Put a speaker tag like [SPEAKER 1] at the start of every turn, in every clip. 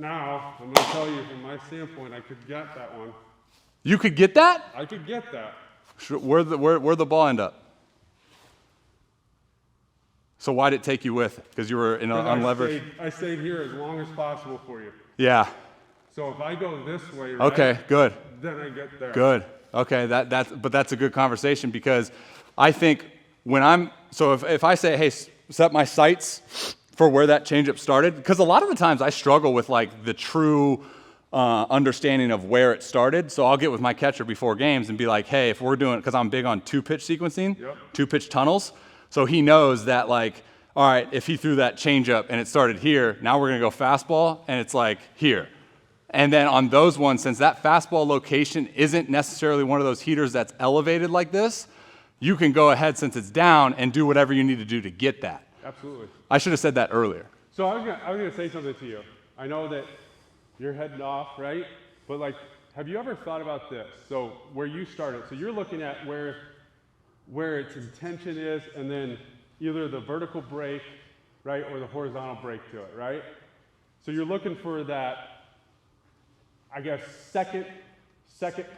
[SPEAKER 1] now, I'm going to tell you from my standpoint, I could get that one.
[SPEAKER 2] You could get that?
[SPEAKER 1] I could get that.
[SPEAKER 2] Where'd the ball end up? So why'd it take you with it? Because you were in an unlevered.
[SPEAKER 1] I stayed here as long as possible for you.
[SPEAKER 2] Yeah.
[SPEAKER 1] So if I go this way, right,
[SPEAKER 2] Okay, good.
[SPEAKER 1] then I get there.
[SPEAKER 2] Good. Okay, but that's a good conversation because I think if I say, hey, set my sights for where that changeup started, because a lot of the times I struggle with like the true understanding of where it started. So I'll get with my catcher before games and be like, hey, if we're doing, because I'm big on 2-pitch sequencing, 2-pitch tunnels. So he knows that like, all right, if he threw that changeup and it started here, now we're gonna go fastball and it's like here. And then on those ones, since that fastball location isn't necessarily one of those heaters that's elevated like this, you can go ahead since it's down and do whatever you need to do to get that.
[SPEAKER 1] Absolutely.
[SPEAKER 2] I should have said that earlier.
[SPEAKER 1] So I was gonna say something to you. I know that you're heading off, right? But like, have you ever thought about this? So where you started, so you're looking at where its intention is, and then either the vertical break, right, or the horizontal break to it, right? So you're looking for that, I guess, second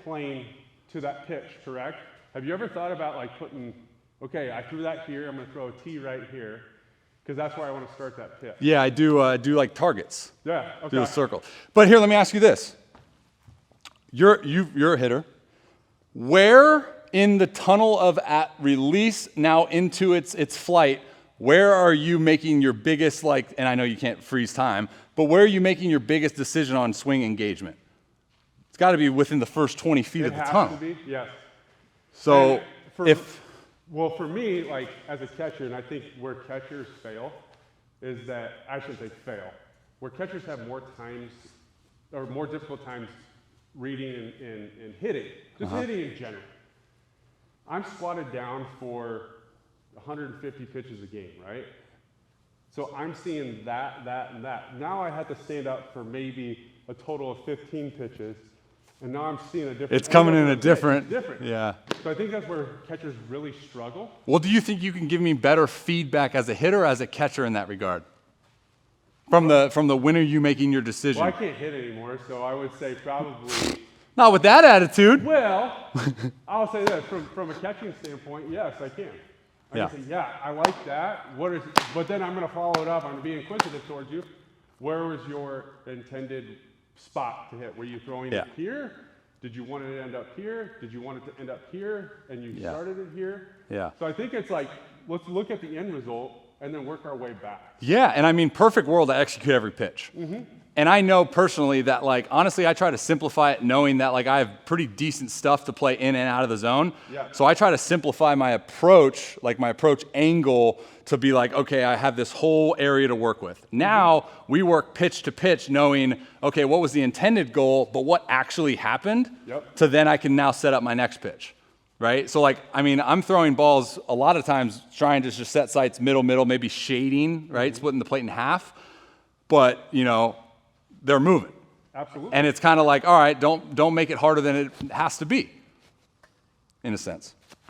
[SPEAKER 1] plane to that pitch, correct? Have you ever thought about like putting, okay, I threw that here, I'm gonna throw a T right here, because that's where I want to start that pitch.
[SPEAKER 2] Yeah, I do like targets.
[SPEAKER 1] Yeah, okay.
[SPEAKER 2] Do a circle. But here, let me ask you this. You're a hitter. Where in the tunnel of at release now into its flight, where are you making your biggest, like, and I know you can't freeze time, but where are you making your biggest decision on swing engagement? It's got to be within the first 20 feet of the tunnel.
[SPEAKER 1] It has to be, yes.
[SPEAKER 2] So
[SPEAKER 1] Well, for me, like as a catcher, and I think where catchers fail is that, I shouldn't say fail, where catchers have more times, or more difficult times reading and hitting, just hitting in general. I'm squatted down for 150 pitches a game, right? So I'm seeing that, and that. Now I have to stand up for maybe a total of 15 pitches, and now I'm seeing a different.
[SPEAKER 2] It's coming in a different.
[SPEAKER 1] Yeah. So I think that's where catchers really struggle.
[SPEAKER 2] Well, do you think you can give me better feedback as a hitter or as a catcher in that regard? From the when are you making your decision?
[SPEAKER 1] Well, I can't hit anymore, so I would say probably.
[SPEAKER 2] Not with that attitude.
[SPEAKER 1] Well, I'll say this, from a catching standpoint, yes, I can. I can say, yeah, I like that. But then I'm going to follow it up. I'm going to be inquisitive towards you. Where was your intended spot to hit? Were you throwing it here? Did you want it to end up here? Did you want it to end up here? And you started it here?
[SPEAKER 2] Yeah.
[SPEAKER 1] So I think it's like, let's look at the end result and then work our way back.
[SPEAKER 2] Yeah, and I mean, perfect world to execute every pitch. Mm-hmm. And I know personally that, like, honestly, I try to simplify it knowing that, like, I have pretty decent stuff to play in and out of the zone.
[SPEAKER 1] Yeah.
[SPEAKER 2] So I try to simplify my approach, like my approach angle, to be like, okay, I have this whole area to work with. Now we work pitch to pitch knowing, okay, what was the intended goal, but what actually happened?
[SPEAKER 1] Yep.
[SPEAKER 2] So then I can now set up my next pitch. Right? So like, I mean, I'm throwing balls a lot of times trying to just set sights middle, maybe shading, right? Splitting the plate in half. But, you know, they're moving.
[SPEAKER 1] Absolutely.
[SPEAKER 2] And it's kind of like, all right, don't make it harder than it has to be, in a sense.